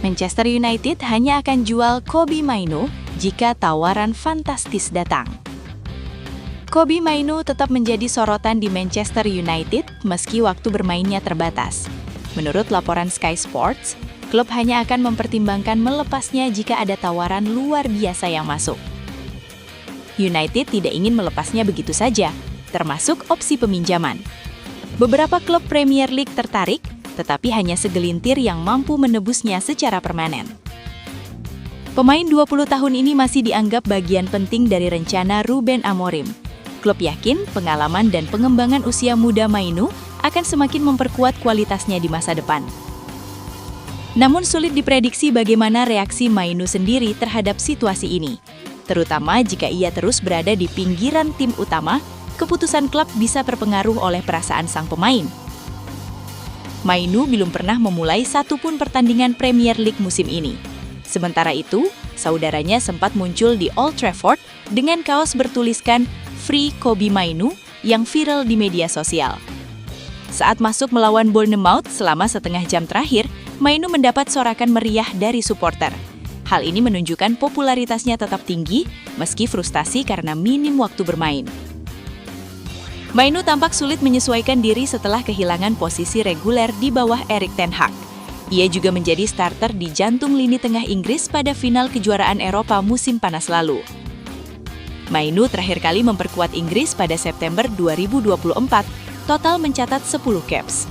Manchester United hanya akan jual Kobbie Mainoo jika tawaran fantastis datang. Kobbie Mainoo tetap menjadi sorotan di Manchester United meski waktu bermainnya terbatas. Menurut laporan Sky Sports, klub hanya akan mempertimbangkan melepasnya jika ada tawaran luar biasa yang masuk. United tidak ingin melepasnya begitu saja, termasuk opsi peminjaman. Beberapa klub Premier League tertarik, tetapi hanya segelintir yang mampu menebusnya secara permanen. Pemain 20 tahun ini masih dianggap bagian penting dari rencana Ruben Amorim. Klub yakin pengalaman dan pengembangan usia muda Mainoo akan semakin memperkuat kualitasnya di masa depan. Namun sulit diprediksi bagaimana reaksi Mainoo sendiri terhadap situasi ini. Terutama jika ia terus berada di pinggiran tim utama, keputusan klub bisa terpengaruh oleh perasaan sang pemain. Mainoo belum pernah memulai satupun pertandingan Premier League musim ini. Sementara itu, saudaranya sempat muncul di Old Trafford dengan kaos bertuliskan Free Kobbie Mainoo yang viral di media sosial. Saat masuk melawan Bournemouth selama setengah jam terakhir, Mainoo mendapat sorakan meriah dari supporter. Hal ini menunjukkan popularitasnya tetap tinggi meski frustasi karena minim waktu bermain. Mainoo tampak sulit menyesuaikan diri setelah kehilangan posisi reguler di bawah Erik ten Hag. Ia juga menjadi starter di jantung lini tengah Inggris pada final kejuaraan Eropa musim panas lalu. Mainoo terakhir kali memperkuat Inggris pada September 2024, total mencatat 10 caps.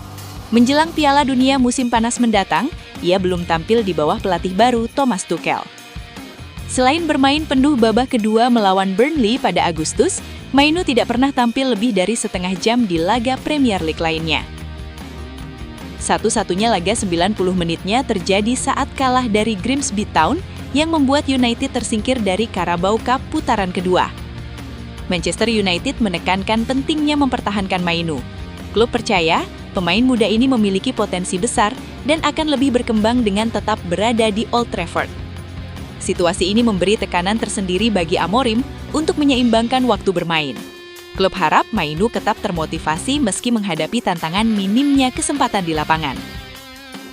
Menjelang Piala Dunia musim panas mendatang, ia belum tampil di bawah pelatih baru Thomas Tuchel. Selain bermain penuh babak kedua melawan Burnley pada Agustus, Mainoo tidak pernah tampil lebih dari setengah jam di laga Premier League lainnya. Satu-satunya laga 90 menitnya terjadi saat kalah dari Grimsby Town yang membuat United tersingkir dari Carabao Cup putaran kedua. Manchester United menekankan pentingnya mempertahankan Mainoo. Klub percaya pemain muda ini memiliki potensi besar dan akan lebih berkembang dengan tetap berada di Old Trafford. Situasi ini memberi tekanan tersendiri bagi Amorim untuk menyeimbangkan waktu bermain. Klub harap Mainoo tetap termotivasi meski menghadapi tantangan minimnya kesempatan di lapangan.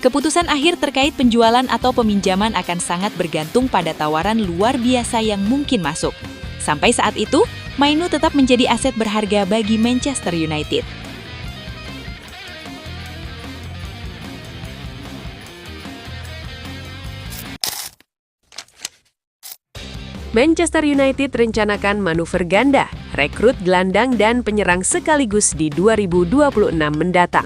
Keputusan akhir terkait penjualan atau peminjaman akan sangat bergantung pada tawaran luar biasa yang mungkin masuk. Sampai saat itu, Mainoo tetap menjadi aset berharga bagi Manchester United. Manchester United rencanakan manuver ganda, rekrut gelandang dan penyerang sekaligus di 2026 mendatang.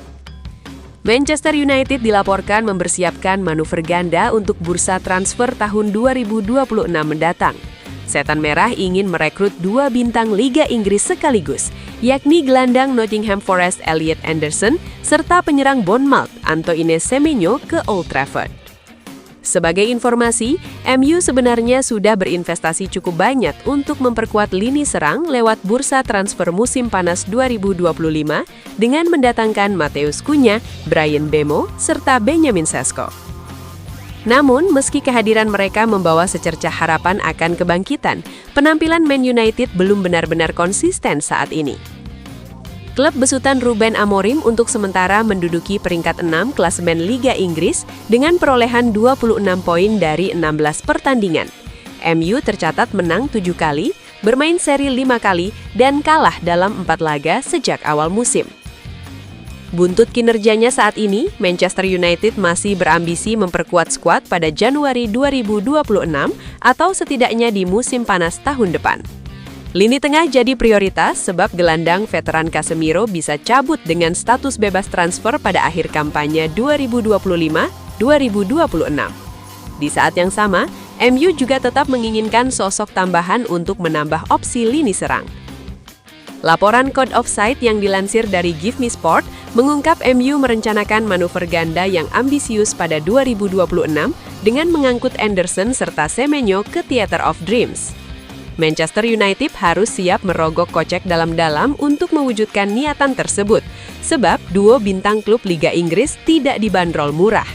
Manchester United dilaporkan mempersiapkan manuver ganda untuk bursa transfer tahun 2026 mendatang. Setan Merah ingin merekrut 2 bintang Liga Inggris sekaligus, yakni gelandang Nottingham Forest Elliot Anderson serta penyerang Bournemouth Antoine Semenyo ke Old Trafford. Sebagai informasi, MU sebenarnya sudah berinvestasi cukup banyak untuk memperkuat lini serang lewat bursa transfer musim panas 2025 dengan mendatangkan Matheus Cunha, Bryan Mbeumo, serta Benjamin Sesko. Namun, meski kehadiran mereka membawa secercah harapan akan kebangkitan, penampilan Man United belum benar-benar konsisten saat ini. Klub besutan Ruben Amorim untuk sementara menduduki peringkat 6 klasemen Liga Inggris dengan perolehan 26 poin dari 16 pertandingan. MU tercatat menang 7 kali, bermain seri 5 kali, dan kalah dalam 4 laga sejak awal musim. Buntut kinerjanya saat ini, Manchester United masih berambisi memperkuat skuad pada Januari 2026 atau setidaknya di musim panas tahun depan. Lini tengah jadi prioritas sebab gelandang veteran Casemiro bisa cabut dengan status bebas transfer pada akhir kampanye 2025-2026. Di saat yang sama, MU juga tetap menginginkan sosok tambahan untuk menambah opsi lini serang. Laporan Code Offside yang dilansir dari Give Me Sport mengungkap MU merencanakan manuver ganda yang ambisius pada 2026 dengan mengangkut Anderson serta Semenyo ke Theatre of Dreams. Manchester United harus siap merogoh kocek dalam-dalam untuk mewujudkan niatan tersebut, sebab duo bintang klub Liga Inggris tidak dibanderol murah.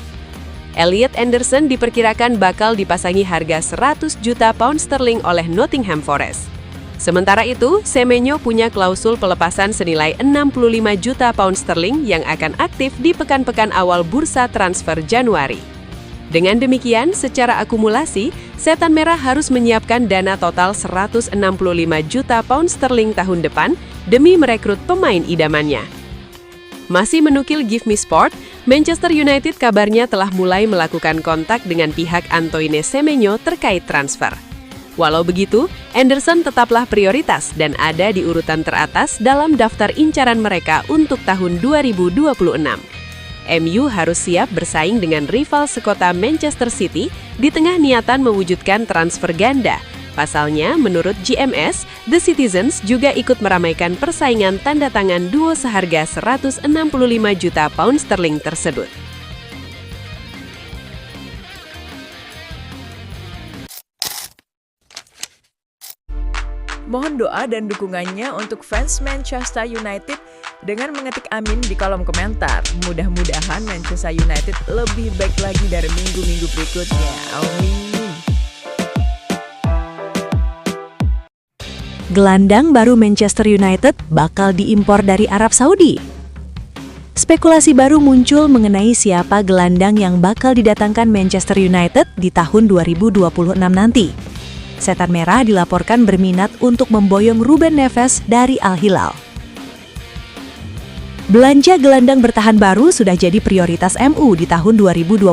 Elliot Anderson diperkirakan bakal dipasangi harga 100 juta pound sterling oleh Nottingham Forest. Sementara itu, Semenyo punya klausul pelepasan senilai 65 juta pound sterling yang akan aktif di pekan-pekan awal bursa transfer Januari. Dengan demikian, secara akumulasi, Setan Merah harus menyiapkan dana total 165 juta pound sterling tahun depan demi merekrut pemain idamannya. Masih menukil Give Me Sport, Manchester United kabarnya telah mulai melakukan kontak dengan pihak Antoine Semenyo terkait transfer. Walau begitu, Anderson tetaplah prioritas dan ada di urutan teratas dalam daftar incaran mereka untuk tahun 2026. MU harus siap bersaing dengan rival sekota Manchester City di tengah niatan mewujudkan transfer ganda. Pasalnya, menurut GMS, The Citizens juga ikut meramaikan persaingan tanda tangan duo seharga 165 juta pound sterling tersebut. Mohon doa dan dukungannya untuk fans Manchester United dengan mengetik amin di kolom komentar. Mudah-mudahan Manchester United lebih baik lagi dari minggu-minggu berikutnya. Amin. Gelandang baru Manchester United bakal diimpor dari Arab Saudi. Spekulasi baru muncul mengenai siapa gelandang yang bakal didatangkan Manchester United di tahun 2026 nanti. Setan Merah dilaporkan berminat untuk memboyong Ruben Neves dari Al Hilal. Belanja gelandang bertahan baru sudah jadi prioritas MU di tahun 2026.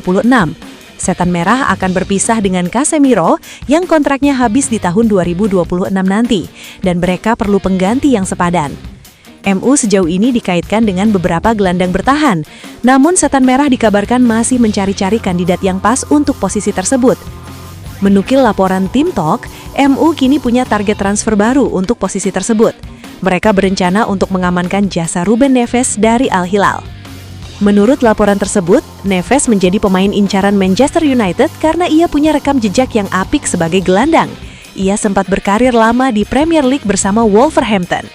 Setan Merah akan berpisah dengan Casemiro yang kontraknya habis di tahun 2026 nanti, dan mereka perlu pengganti yang sepadan. MU sejauh ini dikaitkan dengan beberapa gelandang bertahan, namun Setan Merah dikabarkan masih mencari-cari kandidat yang pas untuk posisi tersebut. Menukil laporan Team Talk, MU kini punya target transfer baru untuk posisi tersebut. Mereka berencana untuk mengamankan jasa Ruben Neves dari Al Hilal. Menurut laporan tersebut, Neves menjadi pemain incaran Manchester United karena ia punya rekam jejak yang apik sebagai gelandang. Ia sempat berkarir lama di Premier League bersama Wolverhampton.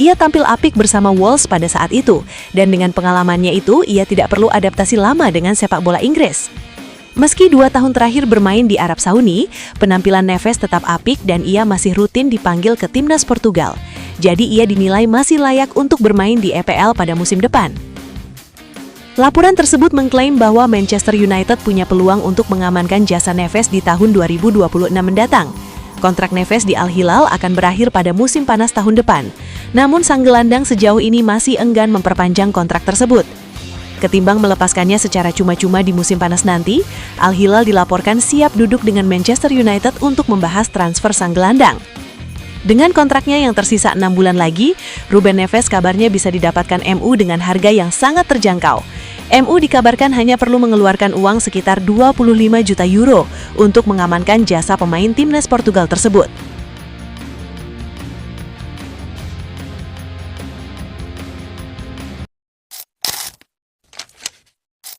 Ia tampil apik bersama Wolves pada saat itu, dan dengan pengalamannya itu, ia tidak perlu adaptasi lama dengan sepak bola Inggris. Meski 2 tahun terakhir bermain di Arab Saudi, penampilan Neves tetap apik dan ia masih rutin dipanggil ke timnas Portugal. Jadi ia dinilai masih layak untuk bermain di EPL pada musim depan. Laporan tersebut mengklaim bahwa Manchester United punya peluang untuk mengamankan jasa Neves di tahun 2026 mendatang. Kontrak Neves di Al Hilal akan berakhir pada musim panas tahun depan. Namun sang gelandang sejauh ini masih enggan memperpanjang kontrak tersebut. Ketimbang melepaskannya secara cuma-cuma di musim panas nanti, Al Hilal dilaporkan siap duduk dengan Manchester United untuk membahas transfer sang gelandang. Dengan kontraknya yang tersisa 6 bulan lagi, Ruben Neves kabarnya bisa didapatkan MU dengan harga yang sangat terjangkau. MU dikabarkan hanya perlu mengeluarkan uang sekitar 25 juta euro untuk mengamankan jasa pemain timnas Portugal tersebut.